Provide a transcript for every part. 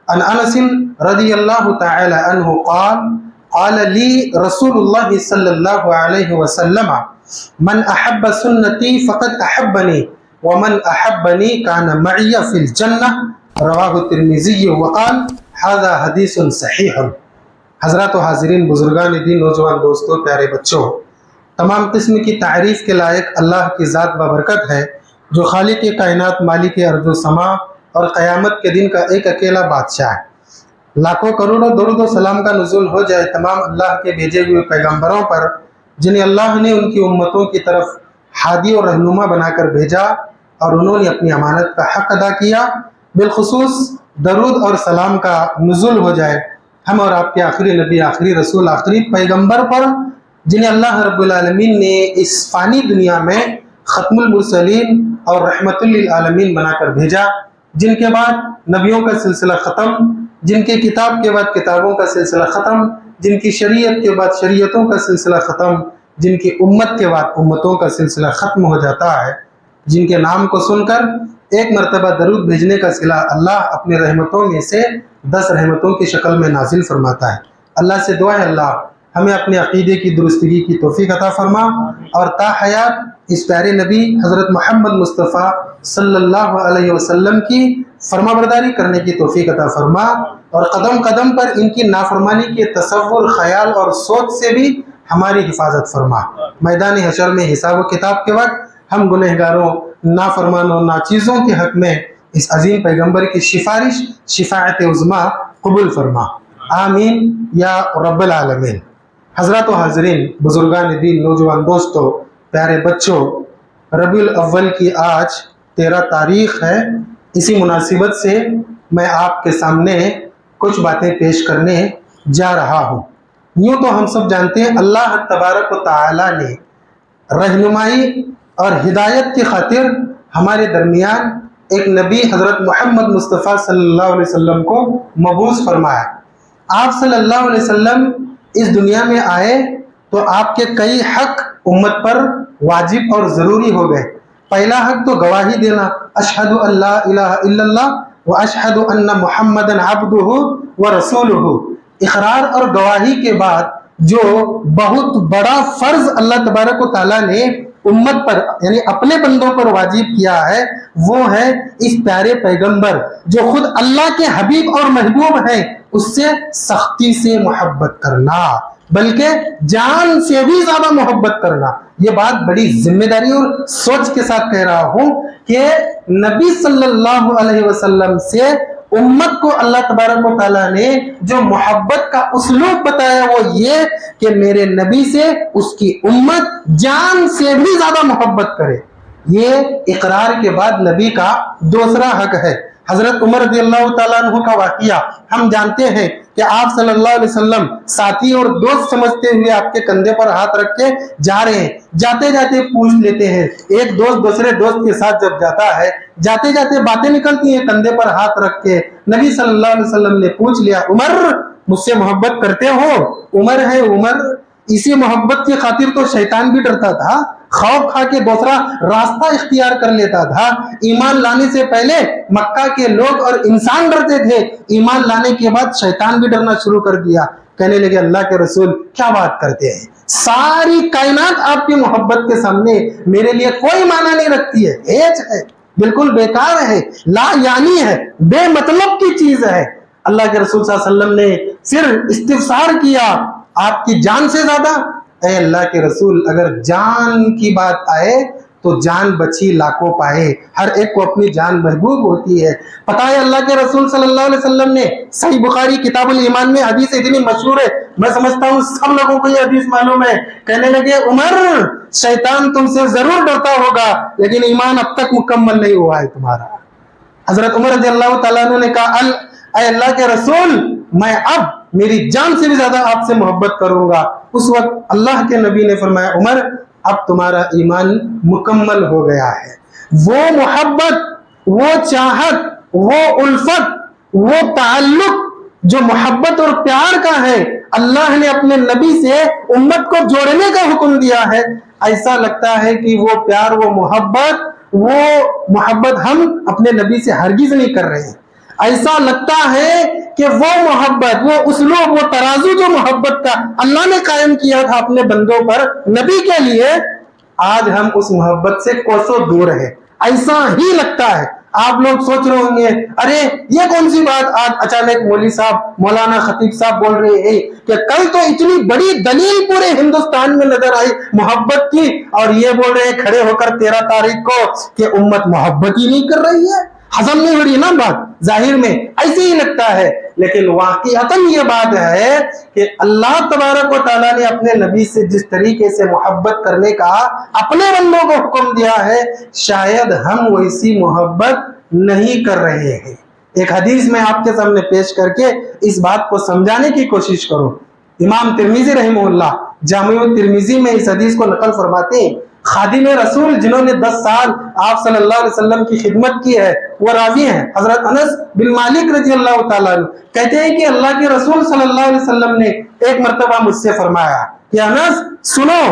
عن انس رضی اللہ تعالی عنہ قال قال لی رسول اللہ صلی اللہ علیہ وسلم من احب سنتی فقد احبنی ومن احبنی کان معی فی الجنہ رواہ الترمذی وقال ھذا حدیث صحیح۔ حضرات و حاضرین، بزرگان دین، نوجوان دوستوں، پیارے بچوں، تمام قسم کی تعریف کے لائق اللہ کی ذات بابرکت ہے جو خالق کائنات، مالک ارض و سما اور قیامت کے دن کا ایک اکیلا بادشاہ ہے۔ لاکھوں کروڑوں درود و سلام کا نزول ہو جائے تمام اللہ کے بھیجے ہوئے پیغمبروں پر جنہیں اللہ نے ان کی امتوں کی طرف ہادی اور رہنما بنا کر بھیجا اور انہوں نے اپنی امانت کا حق ادا کیا۔ بالخصوص درود اور سلام کا نزول ہو جائے ہم اور آپ کے آخری نبی، آخری رسول، آخری پیغمبر پر جنہیں اللہ رب العالمین نے اس فانی دنیا میں ختم المرسلین اور رحمت للعالمین بنا کر بھیجا، جن کے بعد نبیوں کا سلسلہ ختم، جن کے کتاب کے بعد کتابوں کا سلسلہ ختم، جن کی شریعت کے بعد شریعتوں کا سلسلہ ختم، جن کی امت کے بعد امتوں کا سلسلہ ختم ہو جاتا ہے، جن کے نام کو سن کر ایک مرتبہ درود بھیجنے کا صلہ اللہ اپنے رحمتوں میں سے 10 رحمتوں کی شکل میں نازل فرماتا ہے۔ اللہ سے دعا ہے اللہ ہمیں اپنے عقیدے کی درستگی کی توفیق عطا فرما اور تا حیات اس پیارے نبی حضرت محمد مصطفیٰ صلی اللہ علیہ وسلم کی فرما برداری کرنے کی توفیق عطا فرما اور قدم قدم پر ان کی نافرمانی کے تصور، خیال اور سوچ سے بھی ہماری حفاظت فرما۔ میدان حشر میں حساب و کتاب کے وقت ہم گنہگاروں، نافرمانوں، ناچیزوں کے حق میں اس عظیم پیغمبر کی سفارش شفاعت عظمیٰ قبول فرما، آمین یا رب العالمین۔ حضرات و حاضرین، بزرگان دین، نوجوان دوستوں، پیارے بچوں، ربیع الاول کی آج 13 تاریخ ہے۔ اسی مناسبت سے میں آپ کے سامنے کچھ باتیں پیش کرنے جا رہا ہوں۔ یوں تو ہم سب جانتے ہیں اللہ تبارک و تعالی نے رہنمائی اور ہدایت کی خاطر ہمارے درمیان ایک نبی حضرت محمد مصطفیٰ صلی اللہ علیہ وسلم کو مبعوث فرمایا۔ آپ صلی اللہ علیہ وسلم اس دنیا میں آئے تو آپ کے کئی حق امت پر واجب اور ضروری ہو گئے۔ پہلا حق تو گواہی دینا، اشہد ان لا الہ الا اللہ و اشہد ان محمدًا عبدہ و رسولہ۔ اقرار اور گواہی کے بعد جو بہت بڑا فرض اللہ تبارک و تعالیٰ نے امت پر یعنی اپنے بندوں پر واجب کیا ہے وہ ہے اس پیارے پیغمبر جو خود اللہ کے حبیب اور محبوب ہیں اس سے سختی سے محبت کرنا، بلکہ جان سے بھی زیادہ محبت کرنا۔ یہ بات بڑی ذمہ داری اور سوچ کے ساتھ کہہ رہا ہوں کہ نبی صلی اللہ علیہ وسلم سے امت کو اللہ تبارک و تعالیٰ نے جو محبت کا اسلوب بتایا وہ یہ کہ میرے نبی سے اس کی امت جان سے بھی زیادہ محبت کرے۔ یہ اقرار کے بعد نبی کا دوسرا حق ہے۔ حضرت عمر رضی اللہ تعالیٰ عنہ کا واقعہ ہم جانتے ہیں کہ آپ صلی اللہ علیہ وسلم ساتھی اور دوست سمجھتے ہوئے آپ کے کندھے پر ہاتھ رکھ کے جا رہے ہیں، جاتے جاتے پوچھ لیتے ہیں۔ ایک دوست دوسرے دوست کے ساتھ جب جاتا ہے، جاتے جاتے باتیں نکلتی ہیں، کندھے پر ہاتھ رکھ کے نبی صلی اللہ علیہ وسلم نے پوچھ لیا، عمر مجھ سے محبت کرتے ہو؟ عمر ہے عمر، اسی محبت کی خاطر تو شیطان بھی ڈرتا تھا، خوف کھا کے دوسرا راستہ اختیار کر لیتا تھا۔ ایمان لانے سے پہلے مکہ کے لوگ اور انسان ڈرتے تھے، ایمان لانے کے بعد شیطان بھی ڈرنا شروع کر دیا۔ کہنے لگے اللہ کے رسول کیا بات کرتے ہیں، ساری کائنات آپ کی محبت کے سامنے میرے لیے کوئی معنی نہیں رکھتی ہے، ہیچ ہے، بالکل بیکار ہے، لا یعنی ہے، بے مطلب کی چیز ہے۔ اللہ کے رسول صلی اللہ علیہ وسلم نے پھر استفسار کیا، آپ کی جان سے زیادہ؟ اے اللہ کے رسول اگر جان کی بات آئے تو جان بچی لاکھوں پائے، ہر ایک کو اپنی جان محبوب ہوتی ہے۔ پتہ ہے اللہ کے رسول صلی اللہ علیہ وسلم نے صحیح بخاری کتاب الایمان میں حدیث اتنی مشہور ہے، میں سمجھتا ہوں سب لوگوں کو یہ حدیث معلوم ہے۔ کہنے لگے عمر شیطان تم سے ضرور ڈرتا ہوگا لیکن ایمان اب تک مکمل نہیں ہوا ہے تمہارا۔ حضرت عمر رضی اللہ تعالیٰ عنہ نے کہا اے اللہ کے رسول میں اب میری جان سے بھی زیادہ آپ سے محبت کروں گا۔ اس وقت اللہ کے نبی نے فرمایا عمر اب تمہارا ایمان مکمل ہو گیا ہے۔ وہ محبت، وہ چاہت، وہ الفت، وہ تعلق جو محبت اور پیار کا ہے اللہ نے اپنے نبی سے امت کو جوڑنے کا حکم دیا ہے۔ ایسا لگتا ہے کہ وہ پیار، وہ محبت ہم اپنے نبی سے ہرگز نہیں کر رہے ہیں۔ ایسا لگتا ہے کہ وہ محبت، وہ اسلوب، وہ ترازو جو محبت کا اللہ نے قائم کیا تھا اپنے بندوں پر نبی کے لیے، آج ہم اس محبت سے کوسوں دور ہیں، ایسا ہی لگتا ہے۔ آپ لوگ سوچ رہے ہوں گے ارے یہ کون سی بات آج اچانک مولوی صاحب، مولانا خطیب صاحب بول رہے ہیں کہ کل تو اتنی بڑی دلیل پورے ہندوستان میں نظر آئی محبت کی، اور یہ بول رہے ہیں کھڑے ہو کر 13 تاریخ کو کہ امت محبت ہی نہیں کر رہی ہے۔ ہضم نہیں ہو رہی نا بات، ظاہر میں ایسے ہی لگتا ہے، لیکن واقعتاً یہ بات ہے کہ اللہ تبارک و تعالیٰ نے اپنے نبی سے جس طریقے سے محبت کرنے کا اپنے بندوں کو حکم دیا ہے، شاید ہم ویسی محبت نہیں کر رہے ہیں۔ ایک حدیث میں آپ کے سامنے پیش کر کے اس بات کو سمجھانے کی کوشش کروں۔ امام ترمذی رحمہ اللہ جامع ترمذی میں اس حدیث کو نقل فرماتے ہیں، خادم رسول جنہوں نے 10 سال آپ صلی اللہ علیہ وسلم کی خدمت کی ہے، وہ راوی ہیں حضرت انس بن مالک رضی اللہ تعالیٰ عنہ، کہتے ہیں کہ اللہ کے رسول صلی اللہ علیہ وسلم نے ایک مرتبہ مجھ سے فرمایا کہ انس سنو،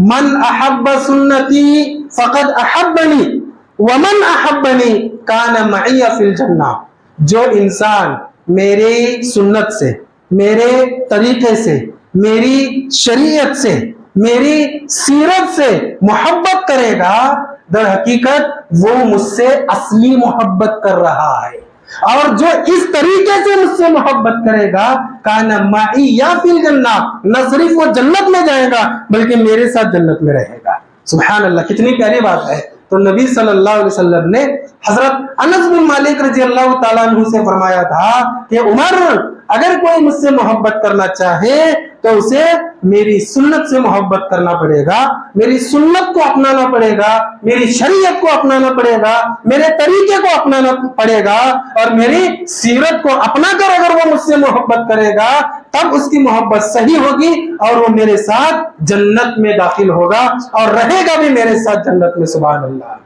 من احب سنتی فقد احبنی ومن احبنی کان معی فی الجنہ۔ جو انسان میری سنت سے، میرے طریقے سے، میری شریعت سے، میری سیرت سے محبت کرے گا، در حقیقت وہ مجھ سے اصلی محبت کر رہا ہے، اور جو اس طریقے سے مجھ سے محبت کرے گا کان معی یا فی الجنہ، نہ صرف وہ جنت میں جائے گا بلکہ میرے ساتھ جنت میں رہے گا۔ سبحان اللہ، کتنی پیاری بات ہے۔ تو نبی صلی اللہ علیہ وسلم نے حضرت انس بن مالک رضی اللہ تعالیٰ عنہ سے فرمایا تھا کہ عمر، اگر کوئی مجھ سے محبت کرنا چاہے تو اسے میری سنت سے محبت کرنا پڑے گا، میری سنت کو اپنانا پڑے گا، میری شریعت کو اپنانا پڑے گا، میرے طریقے کو اپنانا پڑے گا، اور میری سیرت کو اپنا کر اگر وہ مجھ سے محبت کرے گا تب اس کی محبت صحیح ہوگی اور وہ میرے ساتھ جنت میں داخل ہوگا اور رہے گا بھی میرے ساتھ جنت میں۔ سبحان اللہ۔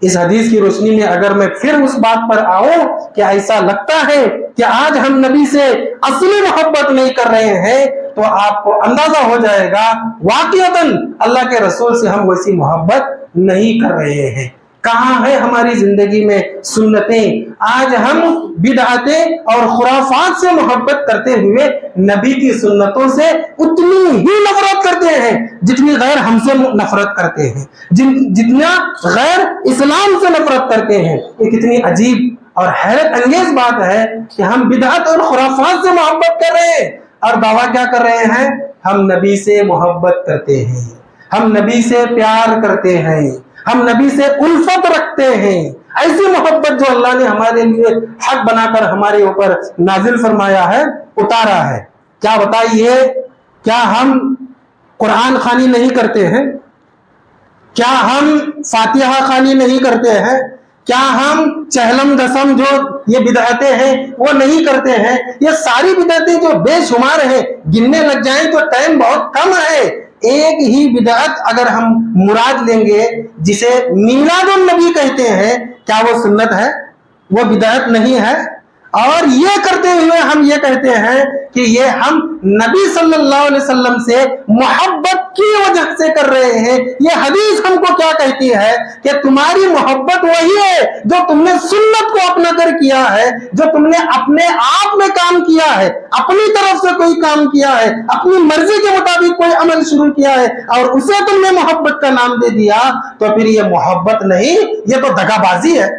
اس حدیث کی روشنی میں اگر میں پھر اس بات پر آؤں کہ ایسا لگتا ہے کہ آج ہم نبی سے اصلی محبت نہیں کر رہے ہیں، تو آپ کو اندازہ ہو جائے گا واقعتاً اللہ کے رسول سے ہم ویسی محبت نہیں کر رہے ہیں۔ کہاں ہے ہماری زندگی میں سنتیں؟ آج ہم بدعتیں اور خرافات سے محبت کرتے ہوئے نبی کی سنتوں سے اتنی ہی نفرت کرتے ہیں جتنی غیر ہم سے نفرت کرتے ہیں، جتنا غیر اسلام سے نفرت کرتے ہیں۔ یہ کتنی عجیب اور حیرت انگیز بات ہے کہ ہم بدعت اور خرافات سے محبت کر رہے ہیں اور دعویٰ کیا کر رہے ہیں؟ ہم نبی سے محبت کرتے ہیں، ہم نبی سے پیار کرتے ہیں، ہم نبی سے الفت رکھتے ہیں۔ ایسی محبت جو اللہ نے ہمارے لیے حق بنا کر ہمارے اوپر نازل فرمایا ہے، اتارا ہے۔ کیا بتائیے، کیا ہم قرآن خوانی نہیں کرتے ہیں؟ کیا ہم فاتحہ خوانی نہیں کرتے ہیں؟ کیا ہم چہلم دسم جو یہ بدعتیں ہیں وہ نہیں کرتے ہیں؟ یہ ساری بدعتیں جو بے شمار ہیں، گننے لگ جائیں تو ٹائم بہت کم ہے۔ ایک ہی بدعت اگر ہم مراد لیں گے جسے میلاد النبی کہتے ہیں، کیا وہ سنت ہے؟ وہ بدعت نہیں ہے؟ اور یہ کرتے ہوئے ہم یہ کہتے ہیں کہ یہ ہم نبی صلی اللہ علیہ وسلم سے محبت کی وجہ سے کر رہے ہیں۔ یہ حدیث ہم کو کیا کہتی ہے کہ تمہاری محبت وہی ہے جو تم نے سنت کو اپنا کر کیا ہے، جو تم نے اپنے آپ میں کام کیا ہے، اپنی طرف سے کوئی کام کیا ہے، اپنی مرضی کے مطابق کوئی عمل شروع کیا ہے اور اسے تم نے محبت کا نام دے دیا، تو پھر یہ محبت نہیں، یہ تو دغا بازی ہے۔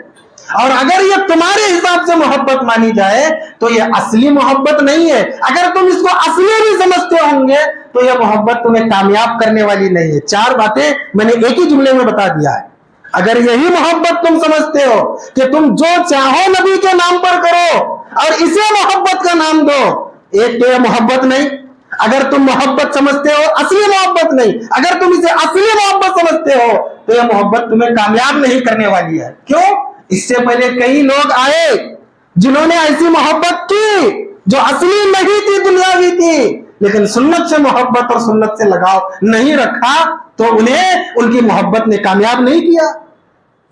اور اگر یہ تمہارے حساب سے محبت مانی جائے تو یہ اصلی محبت نہیں ہے۔ اگر تم اس کو اصلی بھی سمجھتے ہوں گے تو یہ محبت تمہیں کامیاب کرنے والی نہیں ہے۔ 4 باتیں میں نے ایک ہی جملے میں بتا دیا ہے۔ اگر یہی محبت تم سمجھتے ہو کہ تم جو چاہو نبی کے نام پر کرو اور اسے محبت کا نام دو، ایک تو یہ محبت نہیں۔ اگر تم محبت سمجھتے ہو اصلی محبت نہیں، اگر تم اسے اصلی محبت سمجھتے ہو تو یہ محبت تمہیں کامیاب نہیں کرنے والی ہے۔ کیوں؟ اس سے پہلے کئی لوگ آئے جنہوں نے ایسی محبت کی جو اصلی نہیں تھی، دنیاوی تھی، لیکن سنت سے محبت اور سنت سے لگاؤ نہیں رکھا تو انہیں ان کی محبت نے کامیاب نہیں کیا۔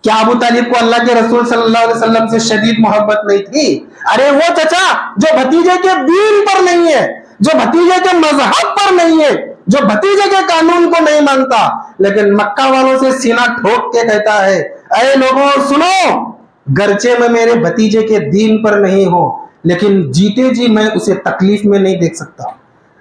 کیا ابو طالب کو اللہ کے رسول صلی اللہ علیہ وسلم سے شدید محبت نہیں تھی؟ ارے وہ چچا جو بھتیجے کے دین پر نہیں ہے، جو بھتیجے کے مذہب پر نہیں ہے، جو بھتیجے کے قانون کو نہیں مانتا، لیکن مکہ والوں سے سینہ ٹھوک کے کہتا ہے اے لوگوں سنو، گرچہ میں میرے بھتیجے کے دین پر نہیں ہوں لیکن جیتے جی میں اسے تکلیف میں نہیں دیکھ سکتا.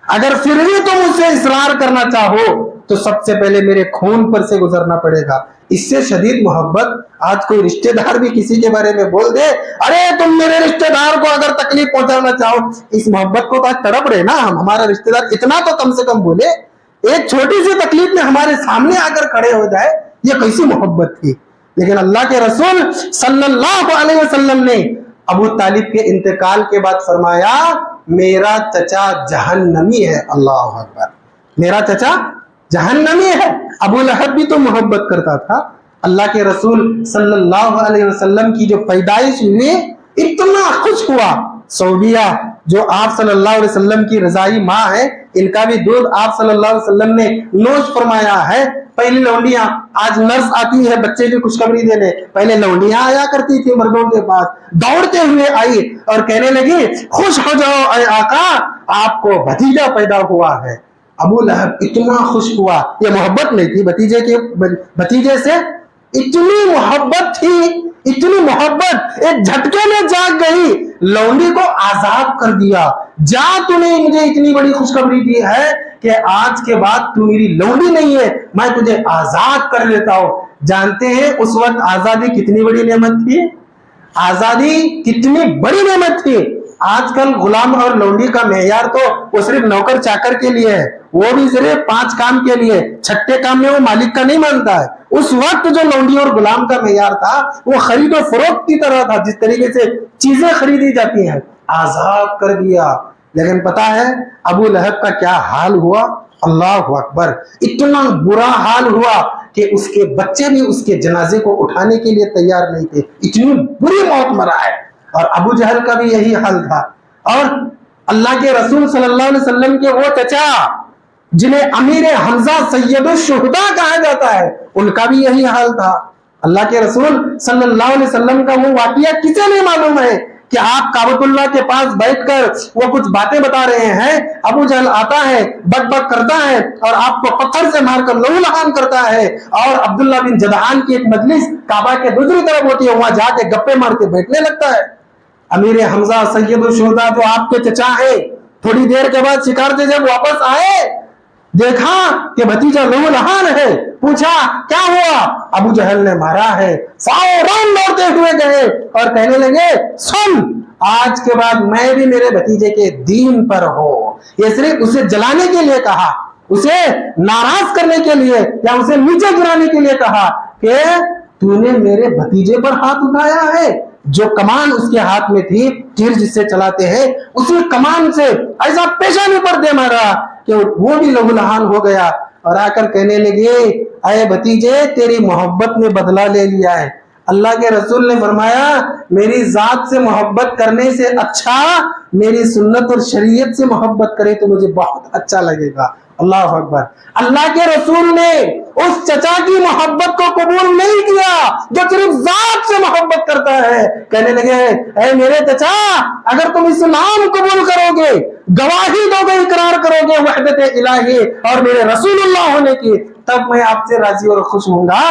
اگر پھر بھی تم اسے اصرار کرنا چاہو تو سب سے پہلے میرے خون پر سے گزرنا پڑے گا. اس سے شدید محبت آج کوئی رشتہ دار بھی کسی کے بارے میں بول دے, ارے تم میرے رشتہ دار کو اگر تکلیف پہنچانا چاہو, اس محبت کو تو آج تڑپ رہے نا ہمارا رشتہ دار اتنا تو کم سے کم بولے, ایک چھوٹی سی تکلیف میں ہمارے سامنے آ کر کھڑے ہو جائے, یہ کیسی محبت تھی. لیکن اللہ کے رسول صلی اللہ علیہ وسلم نے ابو طالب کے انتقال کے بعد فرمایا میرا چچا جہنمی ہے. اللہ اکبر, میرا چچا جہنمی ہے. ابو لہب بھی تو محبت کرتا تھا. اللہ کے رسول صلی اللہ علیہ وسلم کی جو پیدائش ہوئی اتنا خوش ہوا. صوبیہ جو آپ صلی اللہ علیہ وسلم کی رضائی ماں ہے, ان کا بھی دودھ آپ صلی اللہ علیہ وسلم نے نوش فرمایا ہے. پہلی لونڈیاں, آج نرس آتی ہے بچے کی خوشخبری دینے, پہلے لونڈیاں آیا کرتی تھی مردوں کے پاس, دوڑتے ہوئے آئی اور کہنے لگی خوش ہو جاؤ اے آقا, آپ کو بھتیجا پیدا ہوا ہے. ابو لہب اتنا خوش ہوا. یہ محبت نہیں تھی بھتیجے سے, اتنی محبت تھی, اتنی محبت ایک جھٹکے میں جاگ گئی, لونڈی کو آزاد کر دیا. جا تو نے مجھے اتنی بڑی خوشخبری دی ہے کہ آج کے بعد تو میری لونڈی نہیں ہے, میں تجھے آزاد کر لیتا ہوں. جانتے ہیں اس وقت آزادی کتنی بڑی نعمت تھی, آزادی کتنی بڑی نعمت تھی. آج کل غلام اور لونڈی کا معیار تو وہ صرف نوکر چاکر کے لیے ہے, وہ بھی صرف 5 کام کے لیے, 6 کام میں وہ مالک کا نہیں مانتا ہے. اس وقت جو لونڈی اور غلام کا معیار تھا وہ خرید و فروخت کی طرح تھا, جس طریقے سے چیزیں خریدی جاتی ہیں. آزاد کر دیا. لیکن پتا ہے ابو لہب کا کیا حال ہوا؟ اللہ اکبر, اتنا برا حال ہوا کہ اس کے بچے بھی اس کے جنازے کو اٹھانے کے لیے تیار نہیں تھے. اتنی بری موت مرا ہے. اور ابو جہل کا بھی یہی حال تھا. اور اللہ کے رسول صلی اللہ علیہ وسلم کے وہ چچا جنہیں امیر حمزہ سید الشہداء کہا جاتا ہے, ان کا بھی یہی حال تھا. اللہ کے رسول صلی اللہ علیہ وسلم کا وہ واقعہ کسے نہیں معلوم ہے کہ آپ کعبۃ اللہ کے پاس بیٹھ کر وہ کچھ باتیں بتا رہے ہیں, ابو جہل آتا ہے, بک بک کرتا ہے اور آپ کو پتھر سے مار کر لہو لہان کرتا ہے, اور عبداللہ بن جدعان کی ایک مجلس کعبہ کے دوسری طرف ہوتی ہے, وہاں جا کے گپے مار کے بیٹھنے لگتا ہے. امیر حمزہ سید الشہداء جو آپ کے چچا ہیں, تھوڑی دیر کے بعد شکار سے جب واپس آئے, دیکھا کہ بھتیجا لہو لہان ہے. پوچھا کیا ہوا؟ ابو جہل نے مارا ہے. فوراً دوڑتے ہوئے گئے اور کہنے لگے سن, آج کے بعد میں بھی میرے بھتیجے کے دین پر ہوں. یہ صرف اسے جلانے کے لیے کہا, اسے ناراض کرنے کے لیے یا اسے نیچے گرانے کے لیے کہا کہ تو نے میرے بھتیجے پر ہاتھ اٹھایا ہے. جو کمان اس کے ہاتھ میں تھی, تیر جس سے چلاتے ہیں, اسی کمان سے ایسا پیشانی پر دے مارا کہ وہ بھی لہو لہان ہو گیا. اور آ کر کہنے لگے اے بھتیجے تیری محبت نے بدلہ لے لیا ہے. اللہ کے رسول نے فرمایا میری ذات سے محبت کرنے سے اچھا میری سنت اور شریعت سے محبت کرے تو مجھے بہت اچھا لگے گا. اللہ اکبر. اللہ کے رسول نے اس چچا کی محبت کو قبول نہیں کیا جو صرف ذات سے محبت کرتا ہے. کہنے لگے اے میرے چچا, اگر تم اسلام قبول کرو گے, گواہی دو گے, اقرار کرو گے وحدت الہی اور میرے رسول اللہ ہونے کی, تب میں آپ سے راضی اور خوش ہوں گا.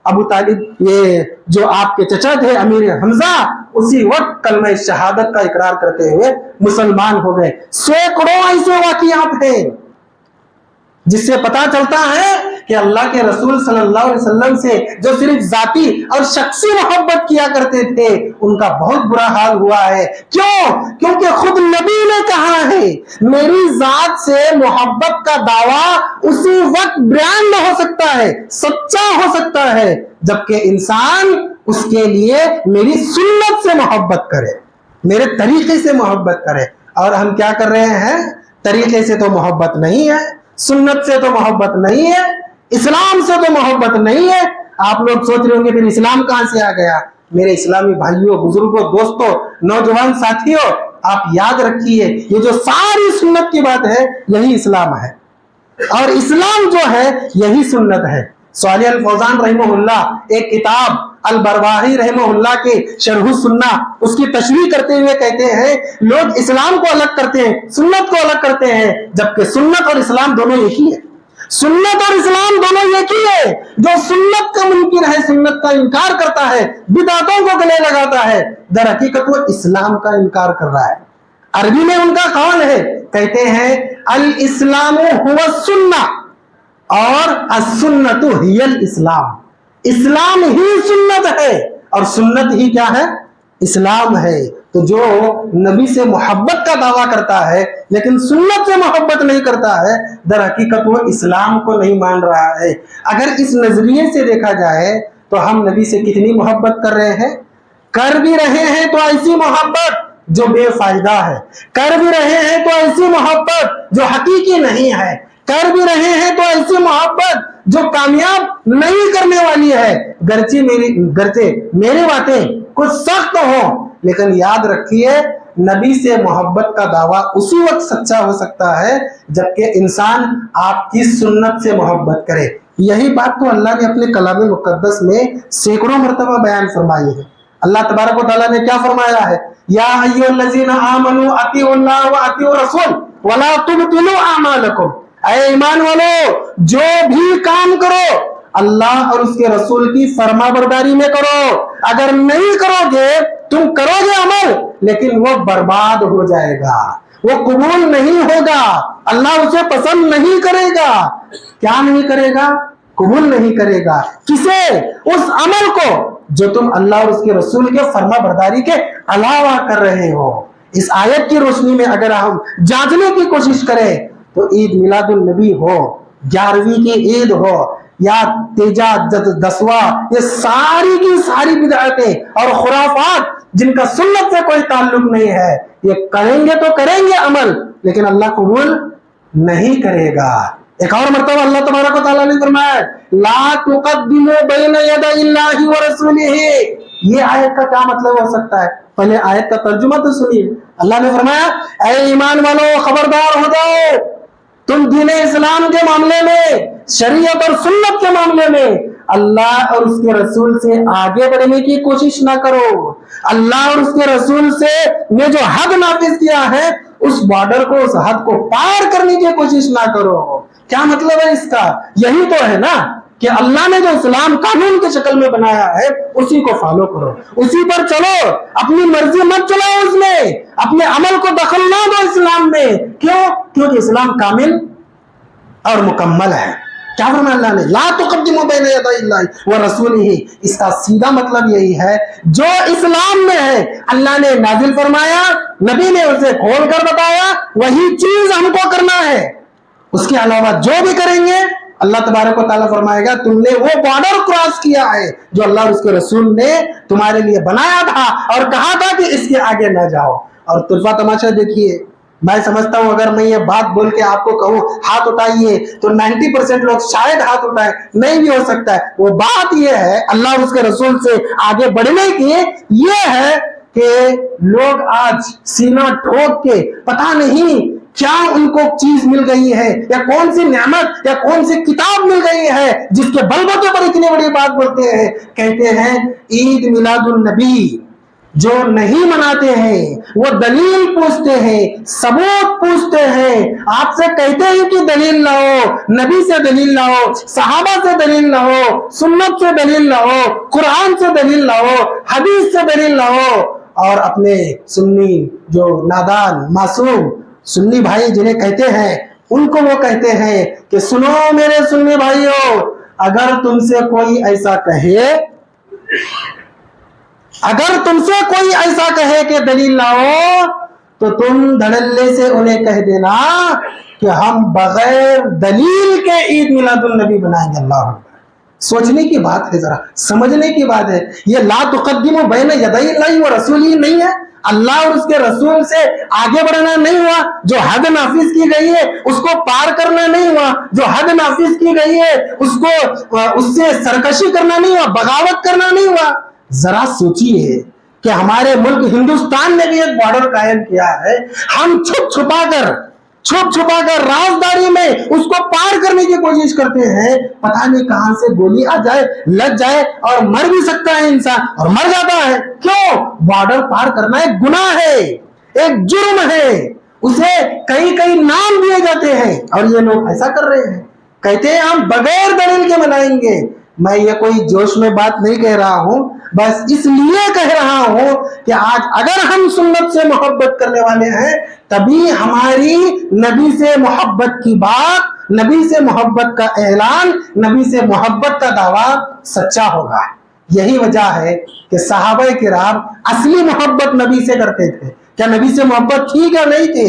ابو طالب, یہ جو آپ کے چچا تھے امیر حمزہ, اسی وقت کلمہ شہادت کا اقرار کرتے ہوئے مسلمان ہو گئے. سینکڑوں ایسے واقعات ہیں جس سے پتا چلتا ہے کہ اللہ کے رسول صلی اللہ علیہ وسلم سے جو صرف ذاتی اور شخصی محبت کیا کرتے تھے ان کا بہت برا حال ہوا ہے. کیوں؟ کیونکہ خود نبی نے کہا ہے میری ذات سے محبت کا دعویٰ اسی وقت بیان نہ ہو سکتا ہے, سچا ہو سکتا ہے جبکہ انسان اس کے لیے میری سنت سے محبت کرے, میرے طریقے سے محبت کرے. اور ہم کیا کر رہے ہیں؟ طریقے سے تو محبت نہیں ہے, سنت سے تو محبت نہیں ہے, اسلام سے تو محبت نہیں ہے. آپ لوگ سوچ رہے ہوں گے پھر اسلام کہاں سے آ گیا؟ میرے اسلامی بھائیوں, بزرگوں, دوستوں, نوجوان ساتھیوں, آپ یاد رکھیے یہ جو ساری سنت کی بات ہے یہی اسلام ہے, اور اسلام جو ہے یہی سنت ہے. صالح الفوزان رحمہ اللہ ایک کتاب البرواحی رحمہ اللہ کے شرح السنہ اس کی تشریح کرتے ہوئے کہتے ہیں لوگ اسلام کو الگ کرتے ہیں, سنت کو الگ کرتے ہیں, جبکہ سنت اور اسلام دونوں ایک ہی ہے. سنت اور اسلام دونوں ایک ہی ہے. جو سنت کا منکر ہے, سنت کا انکار کرتا ہے, بدعتوں کو گلے لگاتا ہے, در حقیقت وہ اسلام کا انکار کر رہا ہے. عربی میں ان کا قول ہے, کہتے ہیں الاسلام هو السنہ اور السنت ہی الاسلام. اسلام ہی سنت ہے اور سنت ہی کیا ہے؟ اسلام ہے. تو جو نبی سے محبت کا دعویٰ کرتا ہے لیکن سنت سے محبت نہیں کرتا ہے, در حقیقت وہ اسلام کو نہیں مان رہا ہے. اگر اس نظریے سے دیکھا جائے تو ہم نبی سے کتنی محبت کر رہے ہیں؟ کر بھی رہے ہیں تو ایسی محبت جو بے فائدہ ہے, کر بھی رہے ہیں تو ایسی محبت جو حقیقی نہیں ہے, کر بھی رہے ہیں تو ایسی محبت جو کامیاب نہیں کرنے والی ہے. گرچہ میری باتیں کچھ سخت ہوں, لیکن یاد رکھیے نبی سے محبت کا دعویٰ اسی وقت سچا ہو سکتا ہے جبکہ انسان آپ کی سنت سے محبت کرے. یہی بات تو اللہ نے اپنے کلام مقدس میں سینکڑوں مرتبہ بیان فرمائی ہے. اللہ تبارک و تعالیٰ نے کیا فرمایا ہے؟ یا ایھا الذین آمنوا اطیعوا اللہ واطیعوا الرسول ولا تبطلوا اعمالکم. اے ایمان والو, جو بھی کام کرو اللہ اور اس کے رسول کی فرما برداری میں کرو. اگر نہیں کرو گے, تم کرو گے عمل لیکن وہ برباد ہو جائے گا, وہ قبول نہیں ہوگا, اللہ اسے پسند نہیں کرے گا. کیا نہیں کرے گا؟ قبول نہیں کرے گا. کسے؟ اس عمل کو جو تم اللہ اور اس کے رسول کے فرما برداری کے علاوہ کر رہے ہو. اس آیت کی روشنی میں اگر ہم جانچنے کی کوشش کریں تو عید میلاد النبی ہو, 11ویں کی عید ہو یا تیجا دسواں, یہ ساری کی ساری بدعتیں اور خرافات جن کا سنت سے کوئی تعلق نہیں ہے, یہ کریں گے تو کریں گے عمل لیکن اللہ قبول نہیں کرے گا. ایک اور مرتبہ اللہ تبارک و تعالیٰ نے فرمایا لا تقدموا بین یدی اللہ ورسولہ. یہ آیت کا کیا مطلب ہو سکتا ہے؟ پہلے آیت کا ترجمہ تو سنیے. اللہ نے فرمایا اے ایمان والو خبردار ہو جاؤ, تم دین اسلام کے معاملے میں, شریعت اور سنت کے معاملے میں اللہ اور اس کے رسول سے آگے بڑھنے کی کوشش نہ کرو. اللہ اور اس کے رسول سے نے جو حد نافذ کیا ہے اس بارڈر کو, اس حد کو پار کرنے کی کوشش نہ کرو. کیا مطلب ہے اس کا؟ یہی تو ہے نا کہ اللہ نے جو اسلام قانون کی شکل میں بنایا ہے اسی کو فالو کرو, اسی پر چلو, اپنی مرضی مت چلاؤ اس میں, اپنے عمل کو دخل نہ دو اسلام میں. کیوں؟ کیونکہ اسلام کامل اور مکمل ہے. کیا فرمایا اللہ نے؟ لا تقدموا بین یدی اللہ ورسولہ. اس کا سیدھا مطلب یہی ہے جو اسلام میں ہے اللہ نے نازل فرمایا, نبی نے اسے کھول کر بتایا, وہی چیز ہم کو کرنا ہے. اس کے علاوہ جو بھی کریں گے اللہ تبارک و تعالیٰ فرمائے گا تم نے وہ بارڈر کراس کیا ہے جو اللہ اور اس کے رسول نے تمہارے لیے بنایا تھا اور کہا تھا کہ اس کے آگے نہ جاؤ. اور طرفہ تماشا دیکھیے, میں سمجھتا ہوں اگر میں یہ بات بول کے آپ کو کہوں ہاتھ اٹھائیے تو 90% لوگ شاید ہاتھ اٹھائیں, نہیں بھی ہو سکتا ہے. وہ بات یہ ہے اللہ اور اس کے رسول سے آگے بڑھنے کی, یہ ہے کہ لوگ آج سینہ ٹھوک کے پتہ نہیں کیا ان کو چیز مل گئی ہے یا کون سی نعمت یا کون سی کتاب مل گئی ہے جس کے بلبوتے پر اتنی بڑی بات بولتے ہیں. کہتے ہیں عید میلاد النبی جو نہیں مناتے ہیں وہ دلیل پوچھتے ہیں, ثبوت پوچھتے ہیں, آپ سے کہتے ہیں کہ دلیل لاؤ, نبی سے دلیل لاؤ, صحابہ سے دلیل لاؤ, سنت سے دلیل لاؤ, قرآن سے دلیل لاؤ, حدیث سے دلیل لاؤ. اور اپنے سنی جو نادان معصوم سنی بھائی جنہیں کہتے ہیں ان کو وہ کہتے ہیں کہ سنو میرے سنی بھائیوں, اگر تم سے کوئی ایسا کہے کہ دلیل لاؤ تو تم دھڑلے سے انہیں کہہ دینا کہ ہم بغیر دلیل کے عید میلاد النبی بنائیں گے. اللہ اکبر. سوچنے کی بات ہے, ذرا سمجھنے کی بات ہے. یہ لا تقدموا بین یدی اللہ ورسولہ نہیں ہے, اللہ اور اس کے رسول سے آگے بڑھنا نہیں ہوا, جو حد نافذ کی گئی ہے اس کو پار کرنا نہیں ہوا, جو حد نافذ کی گئی ہے اس سے سرکشی کرنا نہیں ہوا, بغاوت کرنا نہیں ہوا. ذرا سوچیے کہ ہمارے ملک ہندوستان نے بھی ایک بارڈر قائم کیا ہے, ہم چھپ چھپا کر رازداری میں اس کو پار کرنے کی کوشش کرتے ہیں. پتہ نہیں کہاں سے گولی آ جائے, لگ جائے اور مر بھی سکتا ہے انسان, اور مر جاتا ہے. کیوں؟ بارڈر پار کرنا ایک گناہ ہے, ایک جرم ہے, اسے کئی نام دیے جاتے ہیں اور یہ لوگ ایسا کر رہے ہیں. کہتے ہیں ہم بغیر دلیل کے منائیں گے. میں یہ کوئی جوش میں بات نہیں کہہ رہا ہوں، بس اس لیے کہہ رہا ہوں کہ آج اگر ہم سنت سے محبت کرنے والے ہیں تبھی ہماری نبی سے محبت کی بات، نبی سے محبت کا اعلان، نبی سے محبت کا دعویٰ سچا ہوگا. یہی وجہ ہے کہ صحابہ کرام اصلی محبت نبی سے کرتے تھے. کیا نبی سے محبت تھی کیا نہیں تھی؟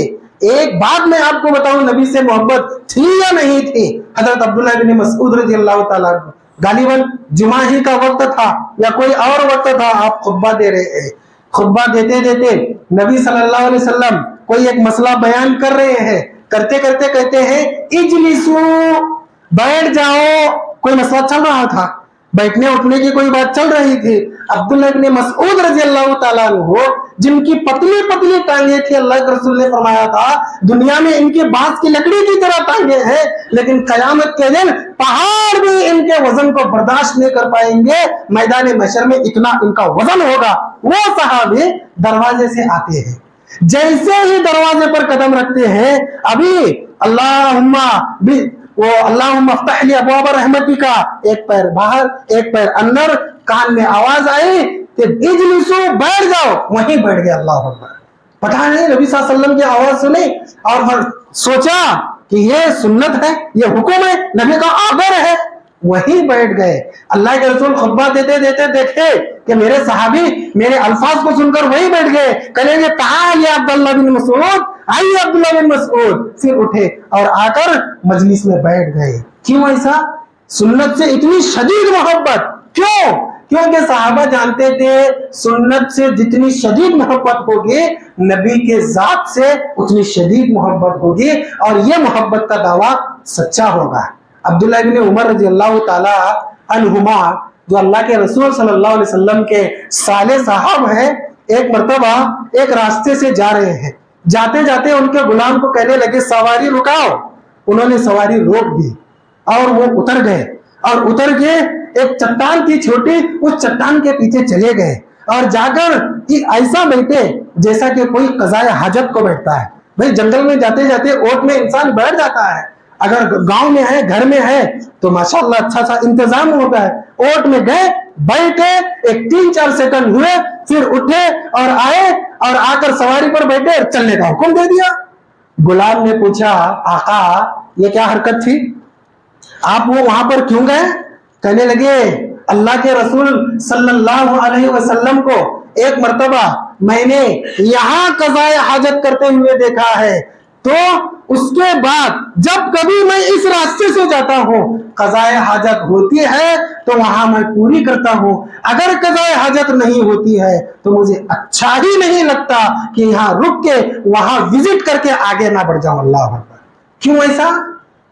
ایک بات میں آپ کو بتاؤں، نبی سے محبت تھی یا نہیں تھی؟ حضرت عبداللہ بن مسعود رضی اللہ تعالیٰ عنہ، غالباً جمعہ ہی کا وقت تھا یا کوئی اور وقت تھا، آپ خطبہ دے رہے ہیں. خطبہ دیتے دیتے نبی صلی اللہ علیہ وسلم کوئی ایک مسئلہ بیان کر رہے ہیں، کرتے کرتے کہتے ہیں اجلسو، بیٹھ جاؤ. کوئی مسئلہ چل رہا تھا، بیٹھنے اٹھنے کی کوئی بات چل رہی تھی. عبداللہ ابن مسعود رضی اللہ تعالیٰ عنہ، جن کی پتلی پتلی ٹانگیں تھی، اللہ کے رسول نے فرمایا تھا دنیا میں ان کے بانس کی لکڑی کی طرح ٹانگیں ہیں، لیکن قیامت کے دن پہاڑ بھی ان کے وزن کو برداشت نہیں کر پائیں گے. میدان محشر میں اتنا ان کا وزن ہوگا. وہ صحابی دروازے سے آتے ہیں، جیسے ہی دروازے پر قدم رکھتے ہیں ابھی اللہم افتح لی ابواب رحمتی کا ایک پیر باہر ایک پیر اندر، کان میں آواز آئی کہ اجلسو، بیٹھ جاؤ، وہیں بیٹھ گئے. اللہ اکبر. پتہ نہیں نبی صلی اللہ علیہ وسلم کی آواز سنی اور سوچا کہ یہ سنت ہے، یہ حکم ہے، نبی کا آرڈر ہے، وہیں بیٹھ گئے. اللہ کے رسول خطبہ دیتے دیتے دیکھے کہ میرے صحابی میرے الفاظ کو سن کر وہیں بیٹھ گئے. کہنے لگے تعال یا عبداللہ بن مسعود، آئیے عبداللہ بن مسعود. پھر اٹھے اور آ کر مجلس میں بیٹھ گئے. کیوں ایسا؟ سنت سے اتنی شدید محبت. کیوں؟ کیونکہ صحابہ جانتے تھے سنت سے جتنی شدید محبت ہوگی نبی کے ذات سے اتنی شدید محبت ہوگی، اور یہ محبت کا دعویٰ سچا ہوگا. عبداللہ بن عمر رضی اللہ تعالی عنہما، جو اللہ کے رسول صلی اللہ علیہ وسلم کے صالح صاحب ہیں، ایک مرتبہ ایک راستے سے جا رہے ہیں. جاتے جاتے ان کے غلام کو کہنے لگے سواری رکاؤ. انہوں نے سواری روک دی اور وہ اتر گئے، اور اتر کے ایک چٹان تھی چھوٹی، اس چٹان کے پیچھے چلے گئے اور جا کر ایسا بیٹھے جیسا کہ کوئی قضائے حاجت کو بیٹھتا ہے. بھئی جنگل میں جاتے جاتے اوٹ میں انسان بیٹھ جاتا ہے، اگر گاؤں میں ہے گھر میں ہے تو ماشاءاللہ اچھا سا انتظام ہوتا ہے. اوٹ میں گئے، بیٹھے، ایک 3-4 سیکنڈ ہوئے، پھر اٹھے اور آئے اور آ کر سواری پر بیٹھے اور چلنے کا حکم دے دیا. غلام نے پوچھا آقا یہ کیا حرکت تھی، آپ وہ وہاں پر کیوں گئے؟ کہنے لگے اللہ کے رسول صلی اللہ علیہ وسلم کو ایک مرتبہ میں نے یہاں قضائے حاجت کرتے ہوئے دیکھا ہے، تو اس کے بعد جب کبھی میں اس راستے سے جاتا ہوں قضائے حاجت ہوتی ہے تو وہاں میں پوری کرتا ہوں، اگر قضائے حاجت نہیں ہوتی ہے تو مجھے اچھا ہی نہیں لگتا کہ یہاں رک کے وہاں وزٹ کر کے آگے نہ بڑھ جاؤں. اللہ اکبر. کیوں ایسا؟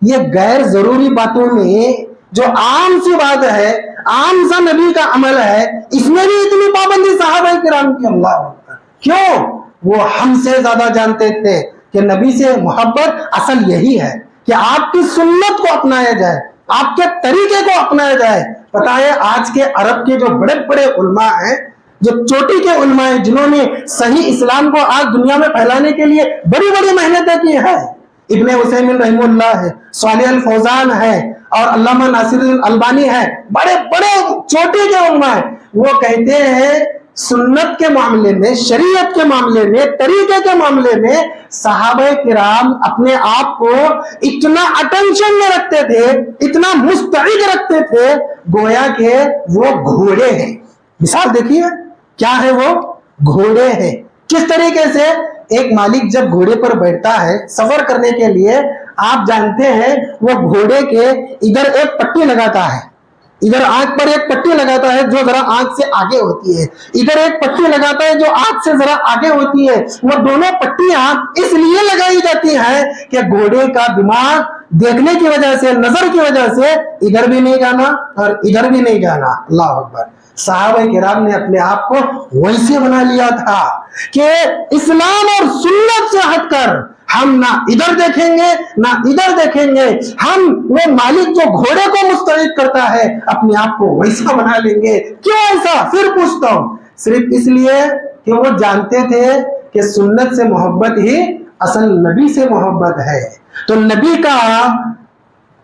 یہ غیر ضروری باتوں میں جو عام سی بات ہے، عام سا نبی کا عمل ہے، اس میں بھی اتنی پابندی صحابہ کرام کی. اللہ اکبر. کیوں؟ وہ ہم سے زیادہ جانتے تھے کہ نبی سے محبت اصل یہی ہے کہ آپ کی سنت کو اپنایا جائے، آپ کے طریقے کو اپنایا جائے. پتہ ہے آج کے عرب کے جو بڑے بڑے علماء ہیں، جو چوٹی کے علماء ہیں، جنہوں نے صحیح اسلام کو آج دنیا میں پھیلانے کے لیے بڑی بڑی محنتیں کی ہیں، ابن عثیمین رحمہ اللہ ہے، صالح الفوزان ہے اور علامہ ناصر الالبانی ہے، بڑے بڑے چوٹی کے علماء ہیں. وہ کہتے ہیں سنت کے معاملے میں، شریعت کے معاملے میں، طریقے کے معاملے میں صحابہ کرام اپنے آپ کو اتنا اٹینشن میں رکھتے تھے، اتنا مستعد رکھتے تھے گویا کہ وہ گھوڑے ہیں. مثال دیکھیے کیا ہے، وہ گھوڑے ہیں. کس طریقے سے ایک مالک جب گھوڑے پر بیٹھتا ہے سفر کرنے کے لیے، آپ جانتے ہیں وہ گھوڑے کے ادھر ایک پٹی لگاتا ہے، ادھر آنکھ پر ایک پٹی لگاتا ہے جو ذرا آنکھ سے آگے ہوتی ہے، ادھر ایک پٹی لگاتا ہے جو آنکھ سے ذرا آگے ہوتی ہے. وہ دونوں پٹیاں اس لیے لگائی جاتی ہیں کہ گھوڑے کا دماغ دیکھنے کی وجہ سے، نظر کی وجہ سے ادھر بھی نہیں جانا اور ادھر بھی نہیں جانا. اللہ اکبر. صحابہ کرام نے اپنے آپ کو ویسے بنا لیا تھا کہ اسلام اور سنت سے ہٹ کر ہم نہ ادھر دیکھیں گے نہ ادھر دیکھیں گے. ہم وہ مالک جو گھوڑے کو مستعد کرتا ہے اپنے آپ کو ویسا بنا لیں گے. کیوں ایسا؟ پھر پوچھتا ہوں، صرف اس لیے کہ وہ جانتے تھے کہ سنت سے محبت ہی اصل نبی سے محبت ہے. تو نبی کا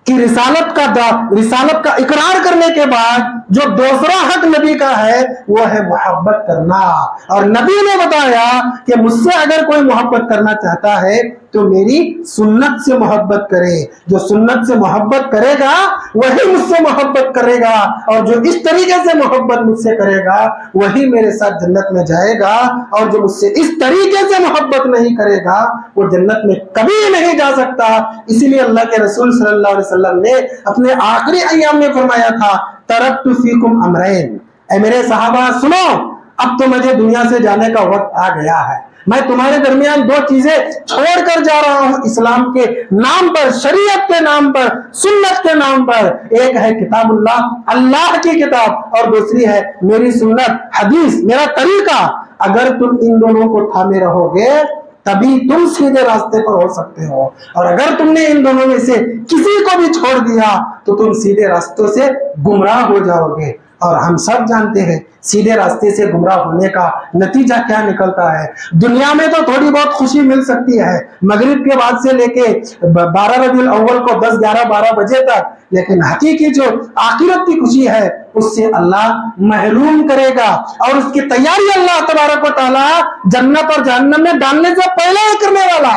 کہ رسالت کا اقرار کرنے کے بعد جو دوسرا حق نبی کا ہے وہ ہے محبت کرنا. اور نبی نے بتایا کہ مجھ سے اگر کوئی محبت کرنا چاہتا ہے تو میری سنت سے محبت کرے. جو سنت سے محبت کرے گا وہی مجھ سے محبت کرے گا, اور جو اس طریقے سے محبت مجھ سے کرے گا وہی میرے ساتھ جنت میں جائے گا, اور جو مجھ سے اس طریقے سے محبت نہیں کرے گا وہ جنت میں کبھی نہیں جا سکتا. اسی لیے اللہ کے رسول صلی اللہ علیہ وسلم نے اپنے آخری ایام میں فرمایا تھا ترکت فیکم امرین, اے میرے صحابہ سنو, اب تو مجھے دنیا سے جانے کا وقت آ گیا ہے, میں تمہارے درمیان دو چیزیں چھوڑ کر جا رہا ہوں اسلام کے نام پر, شریعت کے نام پر, سنت کے نام پر. ایک ہے کتاب اللہ, اللہ کی کتاب, اور دوسری ہے میری سنت, حدیث, میرا طریقہ. اگر تم ان دونوں کو تھامے رہو گے تبھی تم سیدھے راستے پر ہو سکتے ہو, اور اگر تم نے ان دونوں میں سے کسی کو بھی چھوڑ دیا تو تم سیدھے راستوں سے گمراہ ہو جاؤ گے. اور ہم سب جانتے ہیں سیدھے راستے سے گمراہ ہونے کا نتیجہ کیا نکلتا ہے. دنیا میں تو تھوڑی بہت خوشی مل سکتی ہے مغرب کے بعد سے لے کے 12 ربیع الاول کو 10, 11, 12 بجے تک, لیکن حقیقی جو آخرت کی خوشی ہے اس سے اللہ محروم کرے گا, اور اس کی تیاری اللہ تبارک و تعالی جنت اور جہنم میں ڈالنے سے پہلے کرنے والا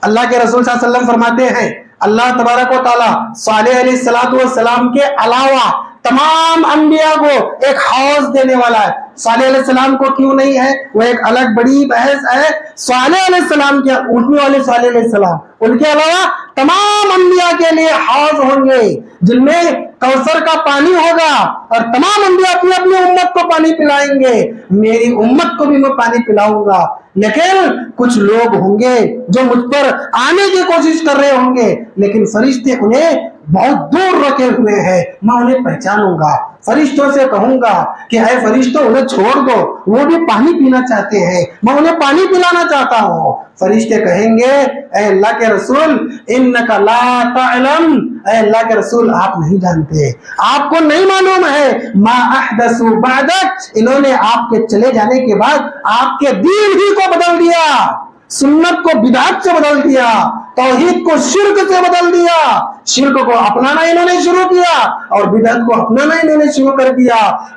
اللہ کے رسول صلی اللہ علیہ وسلم فرماتے ہیں اللہ تبارک و تعالی صالح علیہ السلام کے علاوہ تمام انبیاء کو ایک حوض دینے والا ہے. صالح علیہ السلام کو کیوں نہیں ہے وہ ایک الگ بڑی بحث ہے. صالح علیہ السلام کے اٹھنے والے صالح علیہ السلام, ان کے علاوہ تمام انبیاء کے لیے حوض ہوں گے جن میں کوثر کا پانی ہوگا, اور تمام انبیاء اپنی اپنی امت کو پانی پلائیں گے. میری امت کو بھی میں پانی پلاؤں گا, لیکن کچھ لوگ ہوں گے جو مجھ پر آنے کی کوشش کر رہے ہوں گے, لیکن فرشتے انہیں بہت دور رکھے ہوئے ہیں, میں انہیں پہچانوں گا. فرشتوں سے کہوں گا کہ اے فرشتوں انہیں چھوڑ دو, وہ بھی پانی پینا چاہتے ہیں, میں انہیں پانی پلانا چاہتا ہوں. فرشتے کہیں گے اے اللہ کے رسول انک لا تعلم, اے اللہ کے رسول آپ نہیں جانتے, آپ کو نہیں معلوم ہے ما احدثوا بعدک, انہوں نے آپ کے چلے جانے کے بعد آپ کے دین ہی کو بدل دیا, سنت کو بدعت سے بدل دیا, توحید کو شرک سے بدل دیا, شرک کو اپنانا انہوں نے شروع کیا اور بدعت کو اپنانا انہوں نے شروع کر دیا.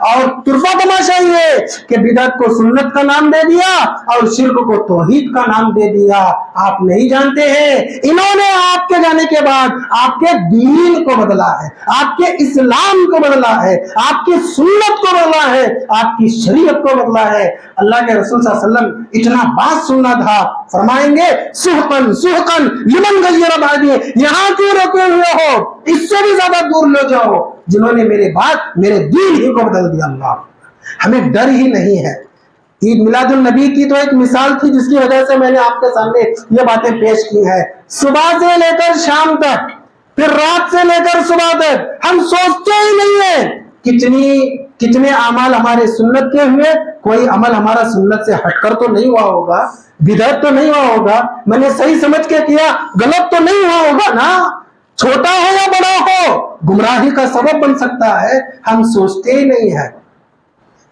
اور طرفہ تماشا یہ کہ بدعت کو سنت کا نام دے دیا اور شرک کو توحید کا نام دے دیا. آپ نہیں جانتے ہیں انہوں نے آپ کے جانے کے بعد آپ کے دین کو بدلا ہے, آپ کے اسلام کو بدلا ہے, آپ کی سنت کو بدلا ہے, آپ کی شریعت کو بدلا ہے. اللہ کے رسول صلی اللہ علیہ وسلم اتنا بات سننا تھا, فرمائیں گے سحقن سحقن لمن غیر بعدی, یہاں کیوں رکے ہوئے ہو, اس سے بھی زیادہ دور لے جاؤ جنہوں نے میرے بات میرے دین ہی کو بدل دیا. اللہ ہمیں ڈر ہی نہیں ہے. عید میلاد النبی کی تو ایک مثال تھی جس کی وجہ سے میں نے آپ کے سامنے یہ باتیں پیش کی ہیں. صبح سے لے کر شام تک, پھر رات سے لے کر صبح تک ہم سوچتے ہی نہیں ہیں کتنے اعمال ہمارے سنت کے ہوئے. کوئی عمل ہمارا سنت سے ہٹ کر تو نہیں ہوا ہوگا, بدعت تو نہیں ہوا ہوگا, میں نے صحیح سمجھ کے کیا غلط تو نہیں ہوا ہوگا نا, چھوٹا ہو یا بڑا ہو گمراہی کا سبب بن سکتا ہے, ہم سوچتے ہی نہیں ہیں.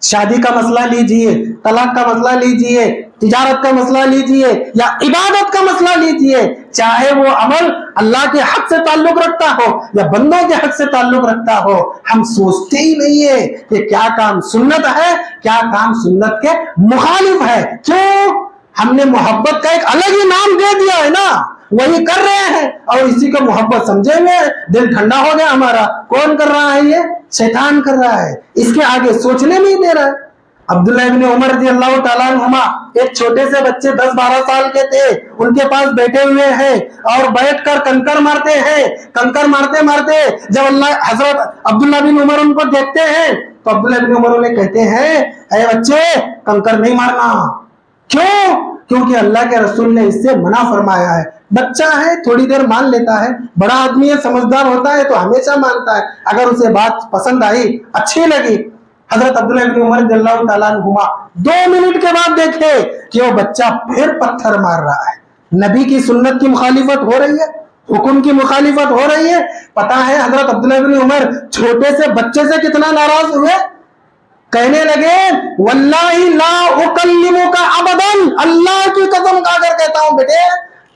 شادی کا مسئلہ لیجئے, طلاق کا مسئلہ لیجئے, تجارت کا مسئلہ لیجئے یا عبادت کا مسئلہ لیجئے, چاہے وہ عمل اللہ کے حق سے تعلق رکھتا ہو یا بندوں کے حق سے تعلق رکھتا ہو, ہم سوچتے ہی نہیں ہے کہ کیا کام سنت ہے, کیا کام سنت کے مخالف ہے. کیوں؟ ہم نے محبت کا ایک الگ ہی نام دے دیا ہے نا, وہی کر رہے ہیں اور اسی کو محبت سمجھے ہوئے, دل ٹھنڈا ہو گیا ہمارا. کون کر رہا ہے یہ؟ شیطان کر رہا ہے, اس کے آگے سوچنے نہیں دے رہا ہے. عبداللہ ابن عمر رضی اللہ تعالیٰ عنہما ایک چھوٹے سے بچے 10-12 سال کے تھے, ان کے پاس بیٹھے ہوئے ہیں اور بیٹھ کر کنکر مارتے ہیں. کنکر مارتے مارتے جب حضرت عبداللہ بن عمر ان کو دیکھتے ہیں تو عبداللہ بن عمر انہیں کہتے ہیں اے بچے کنکر نہیں مارنا. کیوں؟ کیونکہ اللہ کے رسول نے اس سے منع فرمایا ہے. بچہ ہے تھوڑی دیر مان لیتا ہے, بڑا آدمی ہے سمجھدار ہوتا ہے تو ہمیشہ مانتا ہے, اگر اسے بات پسند آئی اچھی لگی. حضرت عبداللہ بن عمر رضی اللہ تعالیٰ عنہما 2 منٹ کے بعد دیکھے کہ وہ بچہ پھر پتھر مار رہا ہے. نبی کی سنت کی مخالفت ہو رہی ہے, حکم کی مخالفت ہو رہی ہے. پتا ہے حضرت عبداللہ بن عمر چھوٹے سے بچے سے کتنا ناراض ہوئے, کہنے لگے واللہ لا اکلمک ابدا, اللہ کی قسم کھا کر کہتا ہوں بیٹے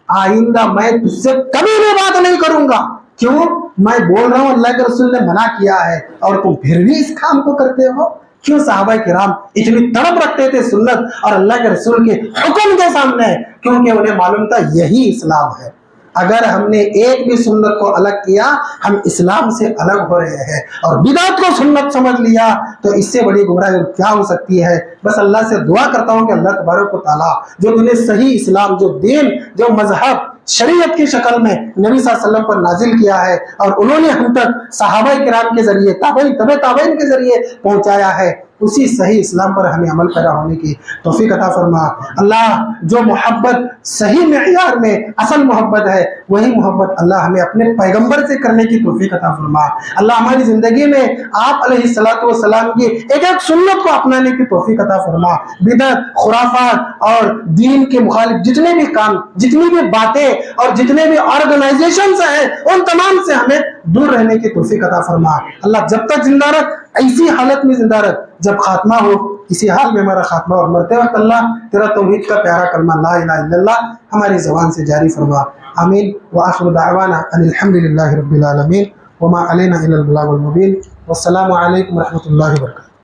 آئندہ میں تجھ سے کبھی بھی بات نہیں کروں گا. کیوں؟ میں بول رہا ہوں اللہ کے رسول نے منع کیا ہے اور تم پھر بھی اس کام کو کرتے ہو. کیوں صحابہ کرام اتنی تڑپ رکھتے تھے سنت اور اللہ کے رسول کے حکم کے سامنے؟ کیونکہ انہیں معلوم تھا یہی اسلام ہے. اگر ہم نے ایک بھی سنت کو الگ کیا ہم اسلام سے الگ ہو رہے ہیں، اور بدعت کو سنت سمجھ لیا تو اس سے بڑی گمراہی کیا ہو سکتی ہے. بس اللہ سے دعا کرتا ہوں کہ اللہ تبارک و تعالیٰ جو انہیں صحیح اسلام، جو دین، جو مذہب شریعت کی شکل میں نبی صلی اللہ علیہ وسلم پر نازل کیا ہے اور انہوں نے ہم تک صحابہ کرام کے ذریعے تابعین کے ذریعے پہنچایا ہے، اسی صحیح اسلام پر ہمیں عمل پیرا ہونے کی توفیق عطا فرما. اللہ جو محبت صحیح معیار میں اصل محبت ہے وہی محبت اللہ ہمیں اپنے پیغمبر سے کرنے کی توفیق عطا فرما. اللہ ہماری زندگی میں آپ علیہ الصلوۃ والسلام کی ایک ایک سنت کو اپنانے کی توفیق عطا فرما. بدعت، خرافات اور دین کے مخالف جتنے بھی کام، جتنی بھی باتیں اور جتنے بھی آرگنائزیشنز ہیں ان تمام سے ہمیں دور رہنے کی توفیق عطا فرما. اللہ جب تک زندہ رکھ، ایسی حالت میں زندہ رکھ جب خاتمہ ہو اسی حال میں ہمارا خاتمہ، اور مرتے وقت اللہ تیرا توحید کا پیارا کلمہ لا الہ الا اللہ ہماری زبان سے جاری فرما. آمین. وآخر دعوانا ان الحمد للہ رب العالمین وما علینا الا البلاغ المبین. والسلام علیکم ورحمۃ اللہ وبرکاتہ.